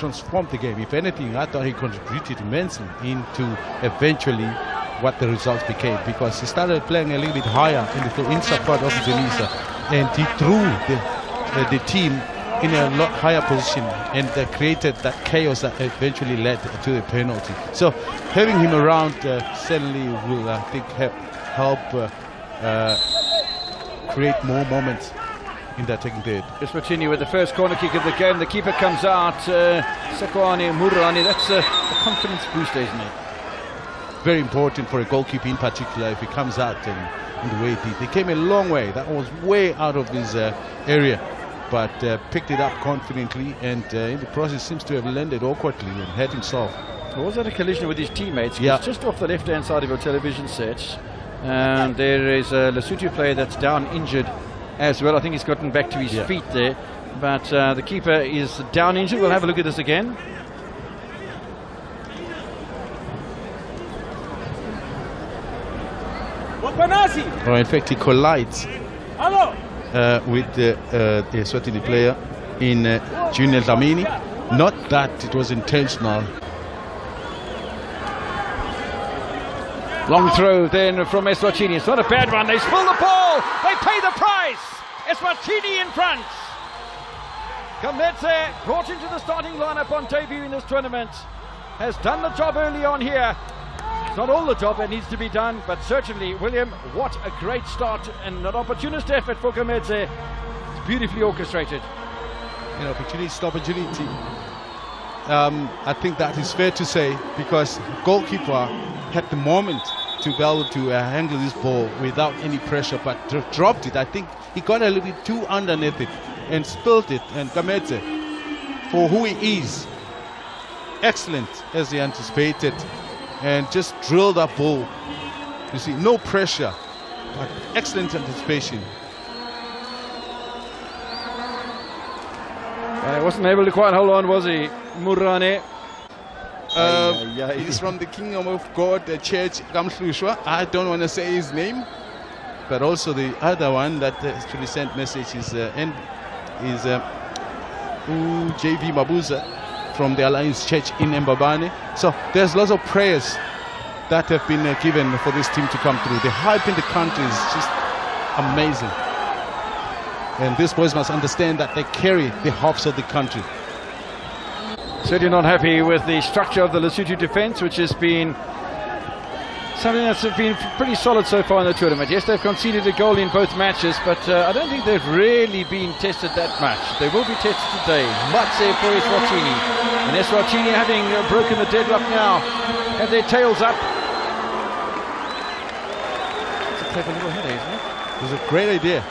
transformed the game. If anything, I thought he contributed immensely into eventually what the results became, because he started playing a little bit higher in support of Tunisia, and he threw the team in a lot higher position, and created that chaos that eventually led to the penalty. So having him around certainly will, I think, help create more moments in that taking period. Eswatini with the first corner kick of the game. The keeper comes out, Sekwani Murani. That's a confidence booster, isn't it? Very important for a goalkeeper in particular, if he comes out in the way he did. They came a long way. That was way out of his area, but picked it up confidently, and in the process seems to have landed awkwardly and hurt himself. Was that a collision with his teammates? Yeah. It's just off the left-hand side of your television set. And there is a Lesotho player that's down injured as well. I think he's gotten back to his feet there. But the keeper is down injured. We'll have a look at this again. Oh, in fact, he collides with the Eswatini player in Junior Dlamini. Not that it was intentional. Long throw then from Eswatini. It's not a bad one. They spill the ball. They pay the price. Eswatini in front. Kametse, brought into the starting lineup on debut in this tournament, has done the job early on here. It's not all the job that needs to be done, but certainly, William, what a great start and an opportunist effort for Kametse. It's beautifully orchestrated. Opportunity to opportunity. I think that is fair to say, because goalkeeper had the moment to be able to handle this ball without any pressure, but dropped it. I think he got a little bit too underneath it and spilled it. And Kametse, for who he is, excellent as he anticipated, and just drilled that ball. You see, no pressure, but excellent anticipation. He wasn't able to quite hold on, was he, Murane? He's from the Kingdom of God, the Church Gamhlushwa. I don't want to say his name, but also the other one that actually sent message is JV Mabuza from the Alliance Church in Mbabane. So there's lots of prayers that have been given for this team to come through. The hype in the country is just amazing, and these boys must understand that they carry the hopes of the country. Certainly not happy with the structure of the Lesotho defence, which has been something that's been pretty solid so far in the tournament. Yes, they've conceded a goal in both matches, but I don't think they've really been tested that much. They will be tested today. Matse for Eswatini. And Eswatini, having broken the deadlock now, have their tails up. It's a clever little header, isn't it? It was a great idea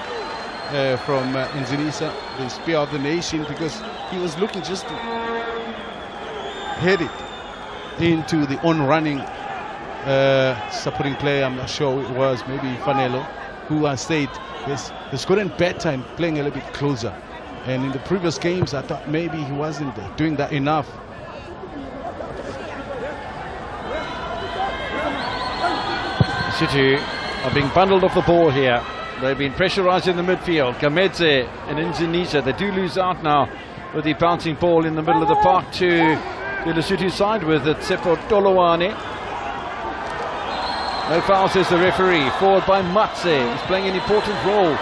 from Inzunisa, the spear of the nation, because he was looking just to head it into the on-running supporting player. I'm not sure who it was, maybe Fanelo, who stayed. He's gotten better and playing a little bit closer. And in the previous games, I thought maybe he wasn't doing that enough. City are being bundled off the ball here. They've been pressurised in the midfield. Kametse and Inzunisa, they do lose out now with the bouncing ball in the middle of the park to the Lesotho side with Tsepo Tolowane. No foul, says the referee. Forward by Matse. He's playing an important role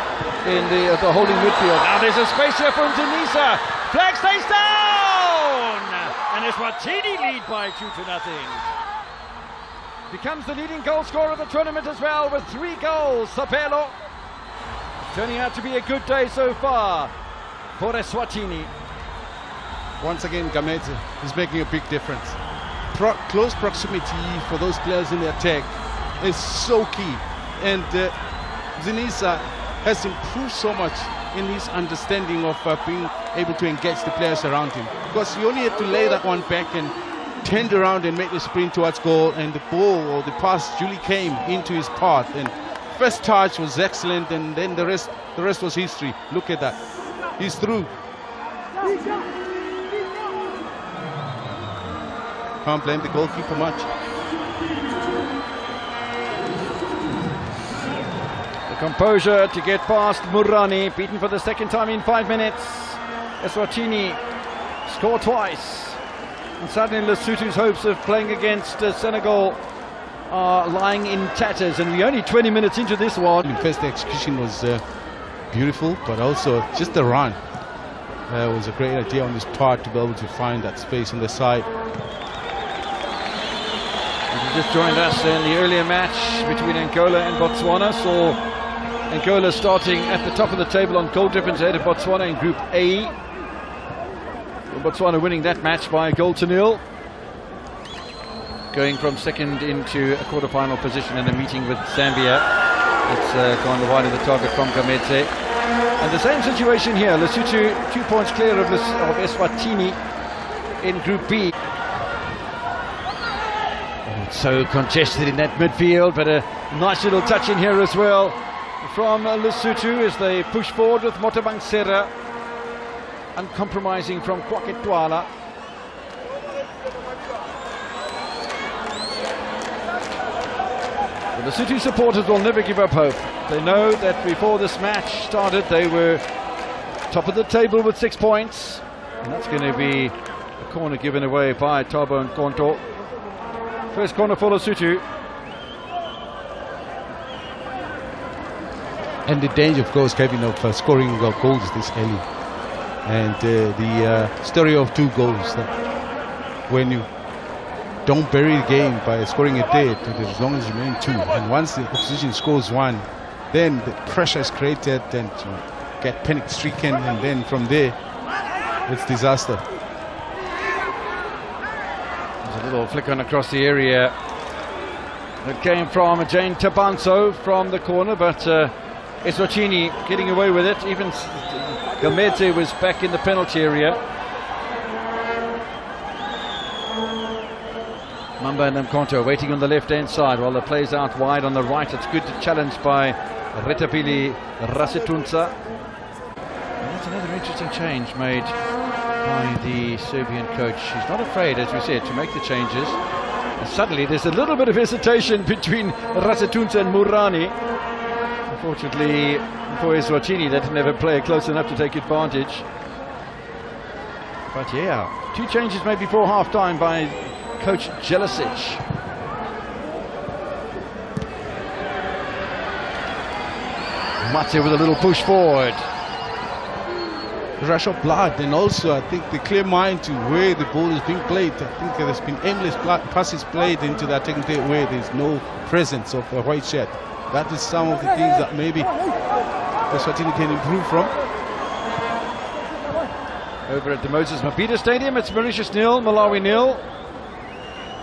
in the holding midfield. Now there's a space here for Tunisia. Flag stays down! And Eswatini lead by 2-0. Becomes the leading goal scorer of the tournament as well with 3 goals. Sapelo. Turning out to be a good day so far for Eswatini. Once again, Kametse is making a big difference. Close proximity for those players in the attack is so key, and Zinisa has improved so much in his understanding of being able to engage the players around him, because he only had to lay that one back and turned around and made the sprint towards goal, and the ball or the pass duly came into his path, and first touch was excellent, and then the rest was history. Look at that, he's through. Can't blame the goalkeeper much. The composure to get past Murani, beaten for the second time in 5 minutes. Eswatini scored twice. And suddenly Lesotho's hopes of playing against Senegal are lying in tatters, and we're only 20 minutes into this one. First, the execution was beautiful, but also just the run. It was a great idea on his part to be able to find that space on the side. If you just joined us in the earlier match between Angola and Botswana, saw Angola starting at the top of the table on goal difference ahead of Botswana in Group A. Botswana winning that match by 1-0. Going from second into a quarter-final position in a meeting with Zambia. It's gone wide of the target from Gamete. And the same situation here. Lesotho 2 points clear of Eswatini in Group B. Oh, it's so congested in that midfield, but a nice little touch in here as well from Lesotho as they push forward with Motabangsera, uncompromising from Kwaketwala. The Lesotho supporters will never give up hope. They know that before this match started they were top of the table with 6 points, and that's going to be a corner given away by Thabo Nkonto. First corner for Lesotho. And the danger, of course, Kevin, of scoring goals this early. And the story of 2 goals, that when you don't bury the game by scoring it dead, as long as you remain 2. And once the opposition scores 1, then the pressure is created and you get panic stricken, and then from there it's disaster. There's a little flick on across the area that came from Jane Tabanso from the corner, but Eswatini getting away with it. Even Gamete was back in the penalty area. Mamba and Nkonto waiting on the left-hand side while the play's out wide on the right. It's good to challenge by Retapili Rasetunsa. And that's another interesting change made by the Serbian coach. He's not afraid, as we said, to make the changes. And suddenly there's a little bit of hesitation between Rasetunsa and Murani. Unfortunately for Eswatini, they didn't have a player close enough to take advantage. But yeah, 2 changes made before half-time by Coach Jelicic. Mate with a little push forward. Rush of blood, and also I think the clear mind to where the ball is being played. I think there's been aimless passes played into that technical where there's no presence of a white shirt. That is some of the things that maybe Eswatini can improve from. Over at the Moses Mabhida Stadium, it's Mauritius 0, Malawi 0.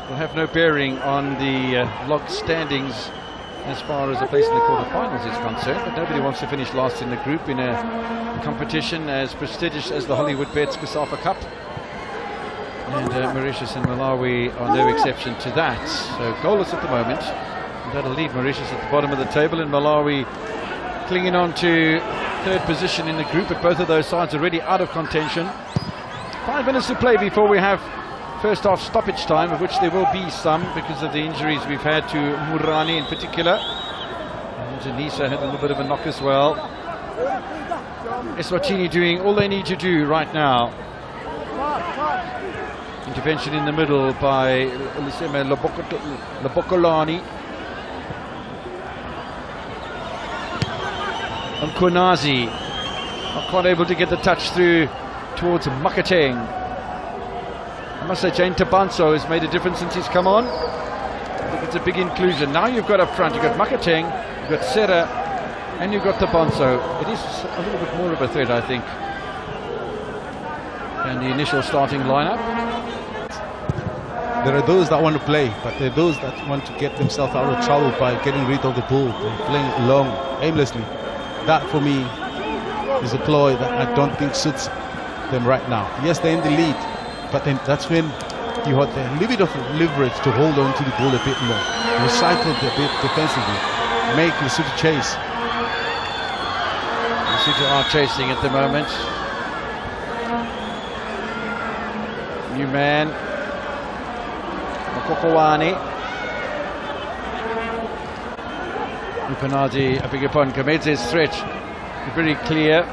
Will have no bearing on the log standings as far as a place in the quarterfinals is concerned, but nobody wants to finish last in the group in a competition as prestigious as the Hollywood Bets Cosafa Cup. And Mauritius and Malawi are no exception to that. So goalless at the moment. And that'll leave Mauritius at the bottom of the table, and Malawi clinging on to 3rd position in the group, but both of those sides are already out of contention. 5 minutes to play before we have first half stoppage time, of which there will be some because of the injuries we've had to Murani in particular. And Tunisia had a little bit of a knock as well. Eswatini doing all they need to do right now. Intervention in the middle by Eliseme Lobokolani. And Konazi not quite able to get the touch through towards Makateng. I must say Jane Tabanso has made a difference since he's come on. I think it's a big inclusion. Now you've got up front, you've got Makateng, you've got Serra, and you've got Tabanso. It is a little bit more of a threat, I think, than the initial starting lineup. There are those that want to play, but there are those that want to get themselves out of trouble by getting rid of the ball and playing along aimlessly. That for me is a ploy that I don't think suits them right now. Yes, they're in the lead, but then that's when you have a little bit of leverage to hold on to the ball a bit more, recycle it a bit defensively, make Lesotho chase. Lesotho are chasing at the moment. New man, Makokowani. Upanazi, I beg your pardon, Gamete's threat very clear.